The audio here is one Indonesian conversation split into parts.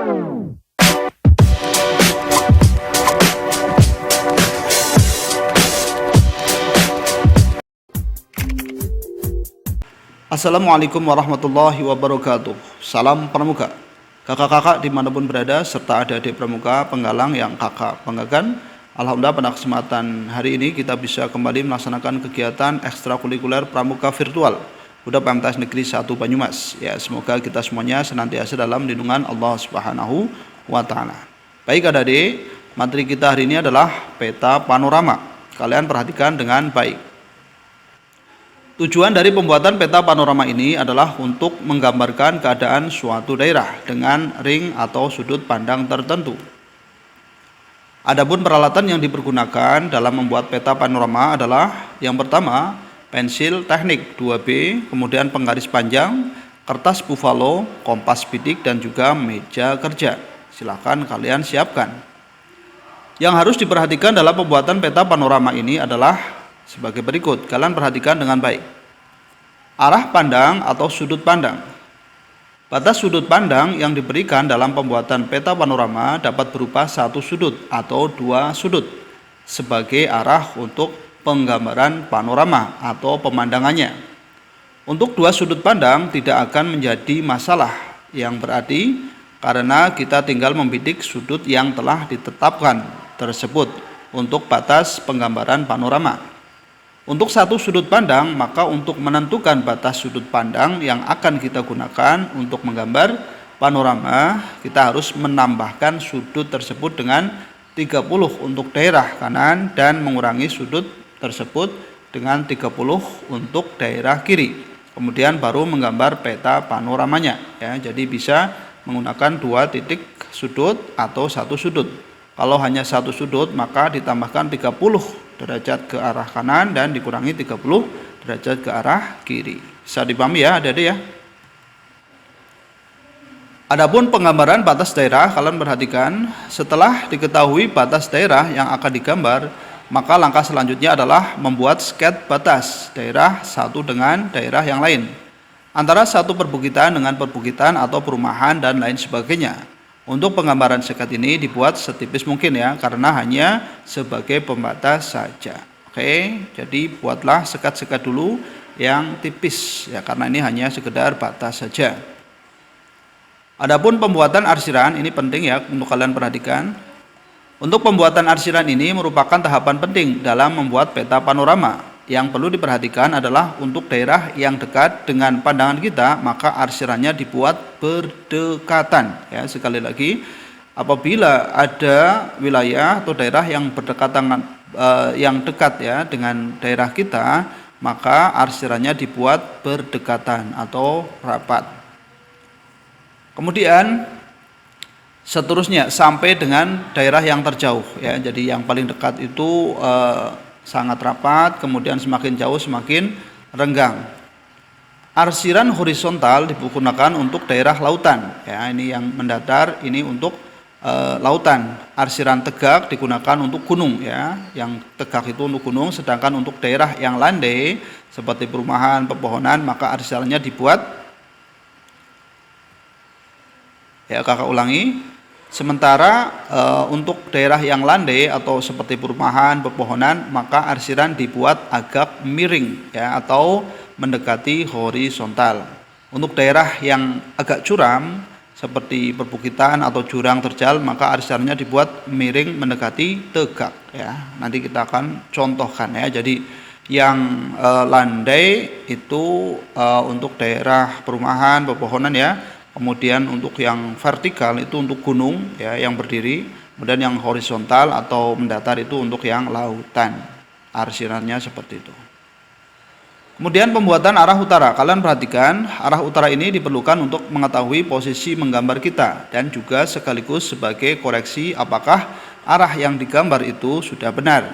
Assalamualaikum warahmatullahi wabarakatuh. Salam pramuka. Kakak-kakak dimanapun berada serta adik-adik pramuka penggalang yang kakak banggakan. Alhamdulillah pada kesempatan hari ini kita bisa kembali melaksanakan kegiatan ekstrakurikuler pramuka virtual Budak PMTS Negeri 1 Banyumas. Ya, semoga kita semuanya senantiasa dalam lindungan Allah Subhanahu wa taala. Baik adik-adik, materi kita hari ini adalah peta panorama. Kalian perhatikan dengan baik. Tujuan dari pembuatan peta panorama ini adalah untuk menggambarkan keadaan suatu daerah dengan ring atau sudut pandang tertentu. Adapun peralatan yang dipergunakan dalam membuat peta panorama adalah yang pertama, pensil teknik 2B, kemudian penggaris panjang, kertas buffalo, kompas bidik, dan juga meja kerja. Silakan kalian siapkan. Yang harus diperhatikan dalam pembuatan peta panorama ini adalah sebagai berikut, kalian perhatikan dengan baik. Arah pandang atau sudut pandang. Batas sudut pandang yang diberikan dalam pembuatan peta panorama dapat berupa satu sudut atau dua sudut sebagai arah untuk penggambaran panorama atau pemandangannya. Untuk dua sudut pandang tidak akan menjadi masalah, yang berarti karena kita tinggal membidik sudut yang telah ditetapkan tersebut untuk batas penggambaran panorama. Untuk satu sudut pandang, maka untuk menentukan batas sudut pandang yang akan kita gunakan untuk menggambar panorama, kita harus menambahkan sudut tersebut dengan 30 untuk daerah kanan dan mengurangi sudut tersebut dengan 30 untuk daerah kiri. Kemudian baru menggambar peta panoramanya ya. Jadi bisa menggunakan dua titik sudut atau satu sudut. Kalau hanya satu sudut maka ditambahkan 30 derajat ke arah kanan dan dikurangi 30 derajat ke arah kiri. Bisa dipahami ya adik-adik ya. Adapun penggambaran batas daerah, kalian perhatikan, setelah diketahui batas daerah yang akan digambar, maka langkah selanjutnya adalah membuat sketsa batas daerah satu dengan daerah yang lain, antara satu perbukitan dengan perbukitan atau perumahan dan lain sebagainya. Untuk penggambaran sekat ini dibuat setipis mungkin ya, karena hanya sebagai pembatas saja. Oke, jadi buatlah sekat-sekat dulu yang tipis ya, karena ini hanya sekedar batas saja. Adapun pembuatan arsiran ini penting ya untuk kalian perhatikan. Untuk pembuatan arsiran ini merupakan tahapan penting dalam membuat peta panorama. Yang perlu diperhatikan adalah untuk daerah yang dekat dengan pandangan kita, maka arsirannya dibuat berdekatan ya. Sekali lagi, apabila ada wilayah atau daerah yang berdekatan yang dekat ya dengan daerah kita, maka arsirannya dibuat berdekatan atau rapat. Kemudian seterusnya sampai dengan daerah yang terjauh ya. Jadi yang paling dekat itu sangat rapat, kemudian semakin jauh semakin renggang. Arsiran horizontal digunakan untuk daerah lautan ya, ini yang mendatar, ini untuk lautan. Arsiran tegak digunakan untuk gunung ya, yang tegak itu untuk gunung, sedangkan untuk daerah yang landai seperti perumahan, pepohonan, maka arsirannya dibuat ya, kakak ulangi. Sementara untuk daerah yang landai atau seperti perumahan, pepohonan, maka arsiran dibuat agak miring ya, atau mendekati horizontal. Untuk daerah yang agak curam seperti perbukitan atau jurang terjal, maka arsirannya dibuat miring mendekati tegak ya. Nanti kita akan contohkan ya. Jadi yang landai itu untuk daerah perumahan, pepohonan ya. Kemudian untuk yang vertikal itu untuk gunung ya yang berdiri, kemudian yang horizontal atau mendatar itu untuk yang lautan. Arsirannya seperti itu. Kemudian pembuatan arah utara. Kalian perhatikan, arah utara ini diperlukan untuk mengetahui posisi menggambar kita dan juga sekaligus sebagai koreksi apakah arah yang digambar itu sudah benar.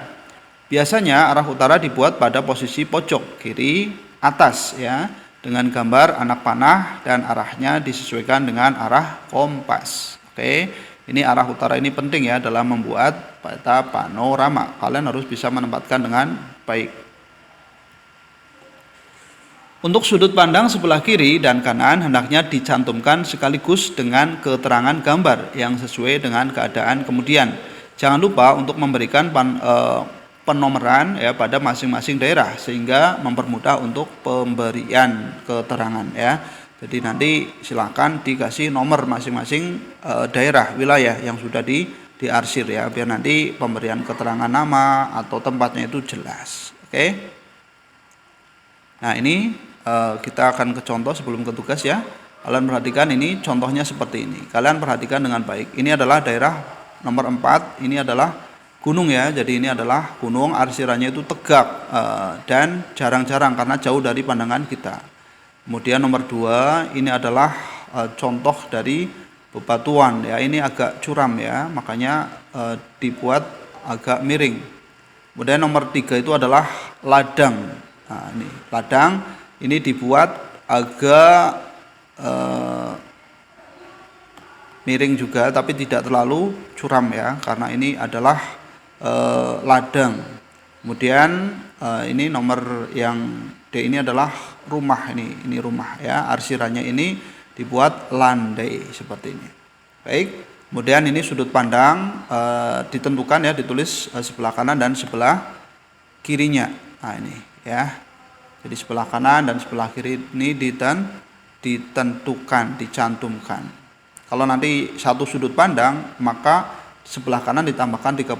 Biasanya arah utara dibuat pada posisi pojok kiri atas ya, dengan gambar anak panah dan arahnya disesuaikan dengan arah kompas. Oke, ini arah utara ini penting ya dalam membuat peta panorama. Kalian harus bisa menempatkan dengan baik. Untuk sudut pandang sebelah kiri dan kanan hendaknya dicantumkan sekaligus dengan keterangan gambar yang sesuai dengan keadaan kemudian. Jangan lupa untuk memberikan penomoran ya pada masing-masing daerah sehingga mempermudah untuk pemberian keterangan ya. Jadi nanti silakan dikasih nomor masing-masing daerah wilayah yang sudah diarsir ya, biar nanti pemberian keterangan nama atau tempatnya itu jelas. Oke. Nah, ini kita akan ke contoh sebelum ke tugas ya. Kalian perhatikan ini contohnya seperti ini. Kalian perhatikan dengan baik. Ini adalah daerah nomor 4, ini adalah gunung ya. Jadi ini adalah gunung, arsirannya itu tegak dan jarang-jarang karena jauh dari pandangan kita. Kemudian nomor 2, ini adalah contoh dari bebatuan ya. Ini agak curam ya, makanya dibuat agak miring. Kemudian nomor 3 itu adalah ladang. Nah, ini ladang ini dibuat agak miring juga tapi tidak terlalu curam ya, karena ini adalah ladang. Kemudian ini nomor yang D ini adalah rumah, ini rumah ya, arsirannya ini dibuat landai seperti ini. Baik, kemudian ini sudut pandang ditentukan ya, ditulis sebelah kanan dan sebelah kirinya. Nah ini ya, jadi sebelah kanan dan sebelah kiri ini ditentukan, dicantumkan. Kalau nanti satu sudut pandang, maka sebelah kanan ditambahkan 30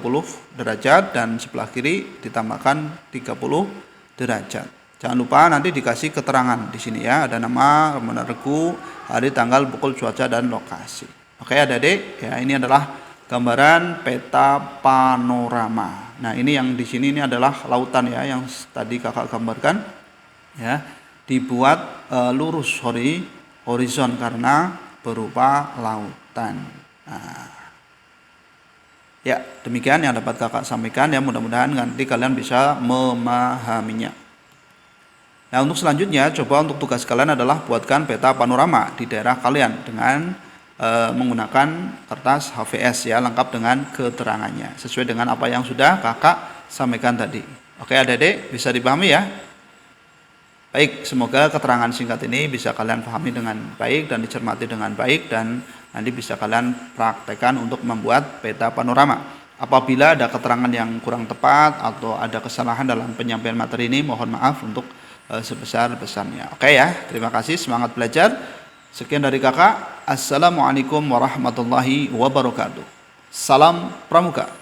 derajat dan sebelah kiri ditambahkan 30 derajat. Jangan lupa nanti dikasih keterangan di sini ya, ada nama, kemudian regu, hari, tanggal, pukul, cuaca, dan lokasi. Oke adik-adik, ya ini adalah gambaran peta panorama. Nah ini yang di sini ini adalah lautan ya, yang tadi kakak gambarkan ya, dibuat lurus horizon karena berupa lautan. Nah, ya demikian yang dapat kakak sampaikan ya, mudah-mudahan nanti kalian bisa memahaminya. Nah untuk selanjutnya coba untuk tugas kalian adalah buatkan peta panorama di daerah kalian dengan menggunakan kertas HVS ya, lengkap dengan keterangannya sesuai dengan apa yang sudah kakak sampaikan tadi. Oke adik-adik, bisa dipahami ya? Baik, semoga keterangan singkat ini bisa kalian pahami dengan baik dan dicermati dengan baik, dan nanti bisa kalian praktekkan untuk membuat peta panorama. Apabila ada keterangan yang kurang tepat atau ada kesalahan dalam penyampaian materi ini, mohon maaf untuk sebesar-besarnya. Oke ya, terima kasih, semangat belajar. Sekian dari kakak. Assalamualaikum warahmatullahi wabarakatuh. Salam Pramuka.